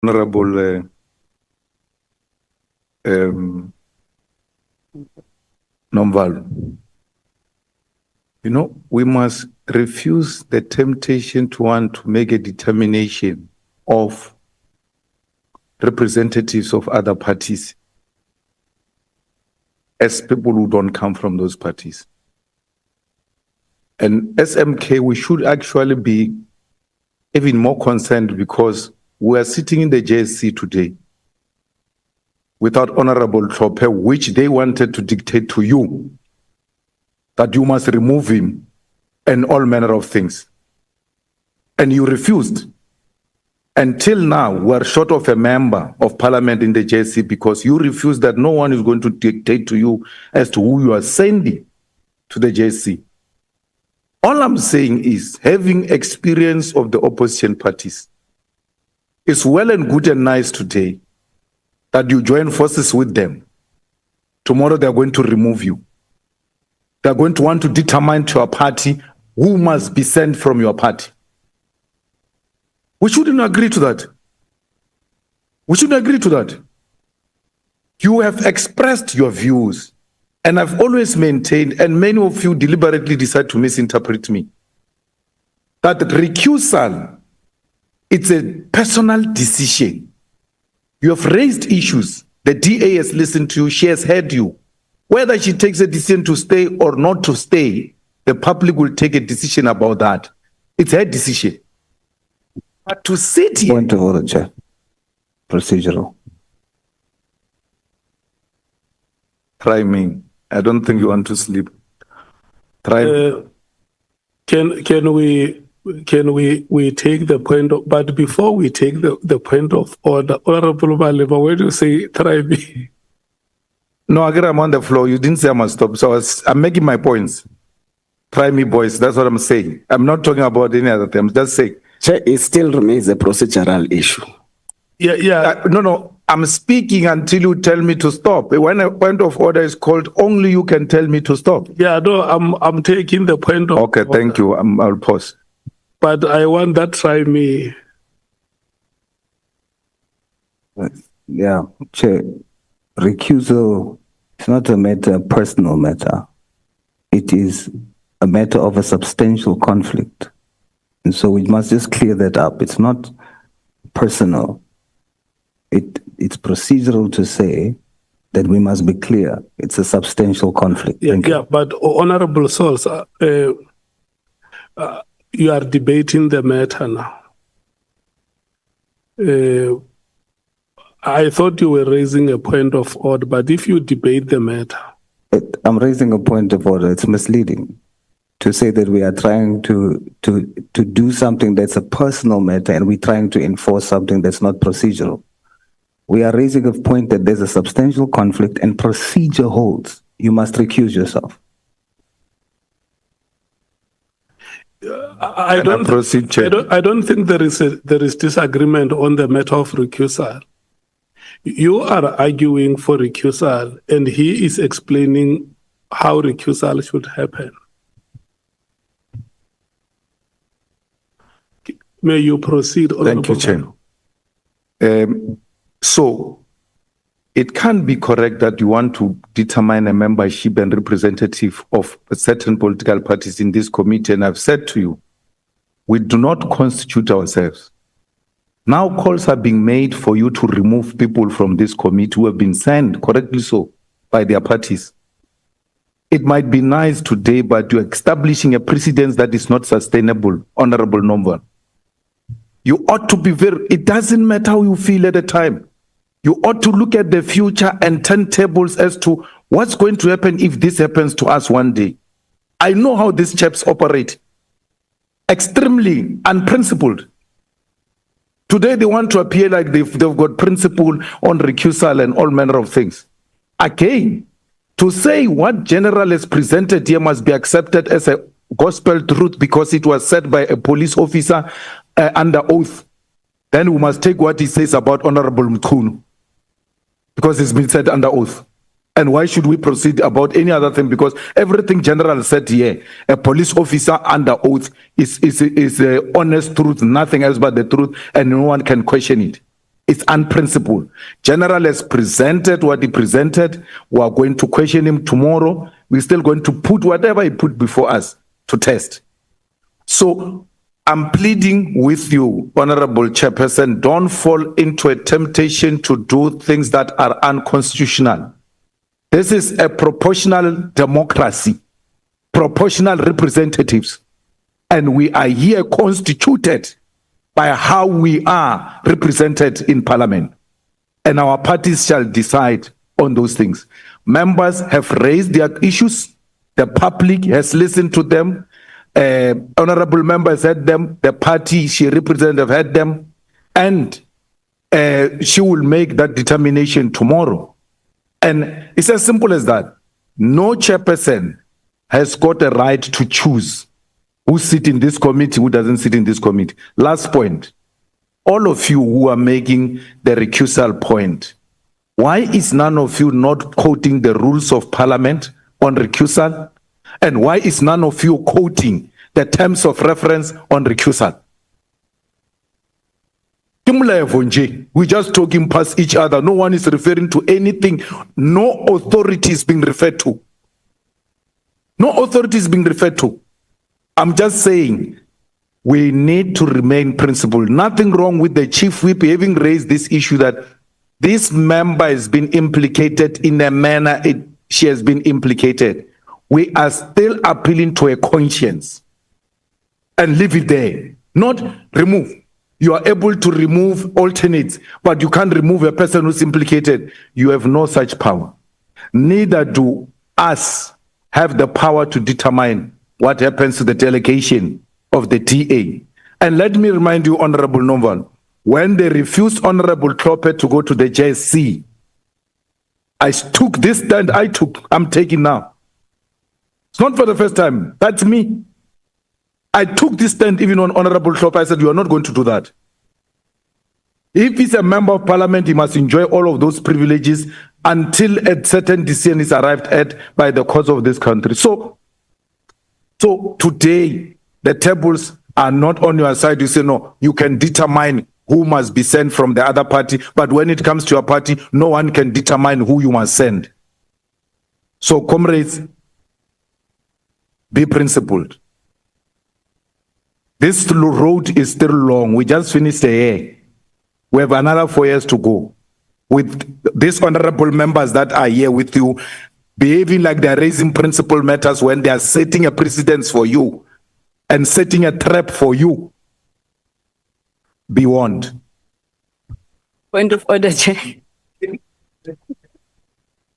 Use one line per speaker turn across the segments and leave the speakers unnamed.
Honorable Nomvalo, you know, we must refuse the temptation to want to make a determination of representatives of other parties as people who don't come from those parties. And SMK, we should actually be even more concerned because we are sitting in the JSC today without Honorable Tlhophe, which they wanted to dictate to you that you must remove him and all manner of things. And you refused. Until now, we're short of a member of parliament in the JSC because you refused that no one is going to dictate to you as to who you are sending to the JSC. All I'm saying is, having experience of the opposition parties, it's well and good and nice today that you join forces with them. Tomorrow they're going to remove you. They're going to want to determine to your party who must be sent from your party. We shouldn't agree to that. We shouldn't agree to that. You have expressed your views, and I've always maintained, and many of you deliberately decide to misinterpret me, that recusal, it's a personal decision. You have raised issues. The DA has listened to you. She has heard you. Whether she takes a decision to stay or not to stay, the public will take a decision about that. It's her decision. But to sit here...
Point of order, Chair. Procedural.
Try me. I don't think you want to sleep. Try.
Can we take the point of, but before we take the point of order, Honorable Malema, where do you say try me?
No, I'm on the floor. You didn't say I must stop. So I'm making my points. Try me, boys. That's what I'm saying. I'm not talking about any other thing. I'm just saying.
Chair, it still remains a procedural issue.
Yeah.
No. I'm speaking until you tell me to stop. When a point of order is called, only you can tell me to stop.
Yeah, no, I'm taking the point of
Okay,
order.
thank you. I'll pause.
But I want that try me.
Yeah, Chair. Recusal is not a personal matter. It is a matter of a substantial conflict. And so we must just clear that up. It's not personal. It's procedural to say that we must be clear. It's a substantial conflict.
Yeah, but Honorable Souls, you are debating the matter now. I thought you were raising a point of order, but if you debate the matter...
I'm raising a point of order. It's misleading to say that we are trying to do something that's a personal matter and we're trying to enforce something that's not procedural. We are raising a point that there's a substantial conflict and procedure holds. You must recuse yourself.
I don't think there is disagreement on the matter of recusal. You are arguing for recusal, and he is explaining how recusal should happen. May you proceed, Honorable.
Thank you, Chair. So, it can't be correct that you want to determine a membership and representative of certain political parties in this committee, and I've said to you, we do not constitute ourselves. Now calls are being made for you to remove people from this committee who have been sent, correctly so, by their parties. It might be nice today, but you're establishing a precedence that is not sustainable, Honorable Nomvalo. You ought to be it doesn't matter how you feel at the time. You ought to look at the future and turn tables as to what's going to happen if this happens to us one day. I know how these chaps operate. Extremely unprincipled. Today they want to appear like they've got principle on recusal and all manner of things. Again, to say what General has presented here must be accepted as a gospel truth because it was said by a police officer under oath, then we must take what he says about Honorable Mkhwanazi because it's been said under oath. And why should we proceed about any other thing? Because everything General said here, a police officer under oath is honest truth, nothing else but the truth, and no one can question it. It's unprincipled. General has presented what he presented. We are going to question him tomorrow. We're still going to put whatever he put before us to test. So I'm pleading with you, Honorable Chairperson, don't fall into a temptation to do things that are unconstitutional. This is a proportional democracy, proportional representatives, and we are here constituted by how we are represented in Parliament, and our parties shall decide on those things. Members have raised their issues. The public has listened to them. Honorable members had them. The party she represents have had them, and she will make that determination tomorrow. And it's as simple as that. No chairperson has got a right to choose who sits in this committee, who doesn't sit in this committee. Last point. All of you who are making the recusal point, why is none of you not quoting the rules of Parliament on recusal? And why is none of you quoting the terms of reference on recusal? We're just talking past each other. No one is referring to anything. No authority is being referred to. No authority is being referred to. I'm just saying we need to remain principled. Nothing wrong with the chief whip having raised this issue that this member has been implicated in a manner she has been implicated. We are still appealing to a conscience and leave it there, not remove. You are able to remove alternates, but you can't remove a person who's implicated. You have no such power. Neither do us have the power to determine what happens to the delegation of the DA. And let me remind you, Honorable Noval, when they refused Honorable Klope to go to the JSC, I took this stand I'm taking now. It's not for the first time. That's me. I took this stand even on Honorable Klope. I said, you are not going to do that. If he's a member of Parliament, he must enjoy all of those privileges until a certain decision is arrived at by the courts of this country. So today, the tables are not on your side. You say, no, you can determine who must be sent from the other party. But when it comes to your party, no one can determine who you must send. So, comrades, be principled. This road is still long. We just finished a year. We have another 4 years to go. With these honorable members that are here with you, behaving like they're raising principal matters when they are setting a precedence for you and setting a trap for you. Be warned.
Point of order, Chair.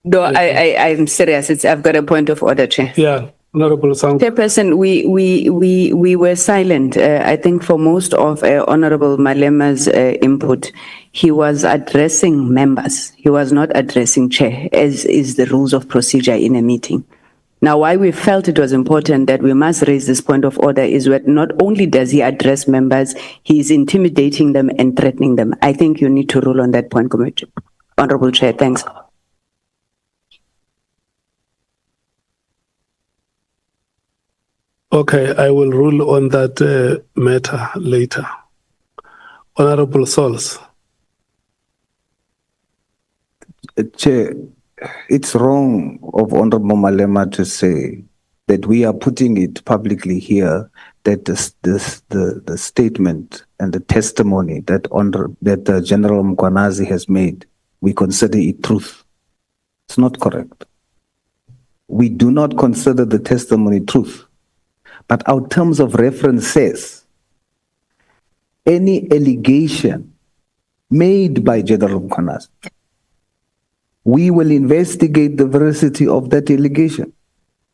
No, I'm serious. I've got a point of order, Chair.
Yeah. Honorable Sang.
Chairperson, we were silent. I think for most of Honorable Malema's input, he was addressing members. He was not addressing Chair, as is the rules of procedure in a meeting. Now, why we felt it was important that we must raise this point of order is that not only does he address members, he is intimidating them and threatening them. I think you need to rule on that point, Honorable Chair. Thanks.
Okay, I will rule on that matter later. Honorable Sols.
Chair, it's wrong of Honorable Malema to say that we are putting it publicly here that the statement and the testimony that General Mkhwanazi has made, we consider it truth. It's not correct. We do not consider the testimony truth. But our terms of reference says any allegation made by General Mkhwanazi, we will investigate the veracity of that allegation.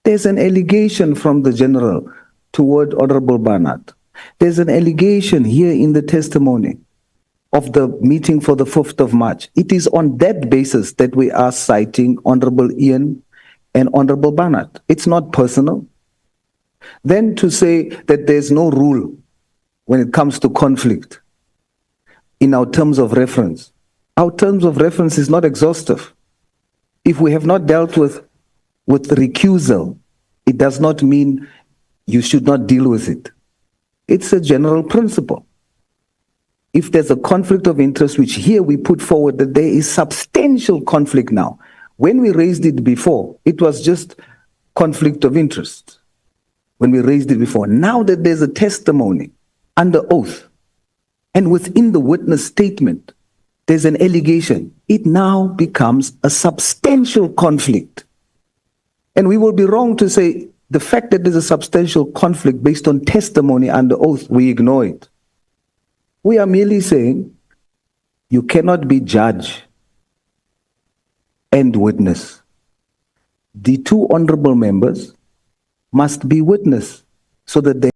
There's an allegation from the General toward Honorable Barnard. There's an allegation here in the testimony of the meeting for the 5th of March. It is on that basis that we are citing Honorable Ian and Honorable Barnard. It's not personal. Then to say that there's no rule when it comes to conflict in our terms of reference. Our terms of reference is not exhaustive. If we have not dealt with recusal, it does not mean you should not deal with it. It's a general principle. if there's a conflict of interest, which here we put forward that there is substantial conflict now. When we raised it before, it was just conflict of interest. When we raised it before, now that there's a testimony under oath, and within the witness statement, there's an allegation, it now becomes a substantial conflict. And we will be wrong to say the fact that there's a substantial conflict based on testimony under oath, we ignore it. We are merely saying you cannot be judge and witness. The two honorable members must be witness so that they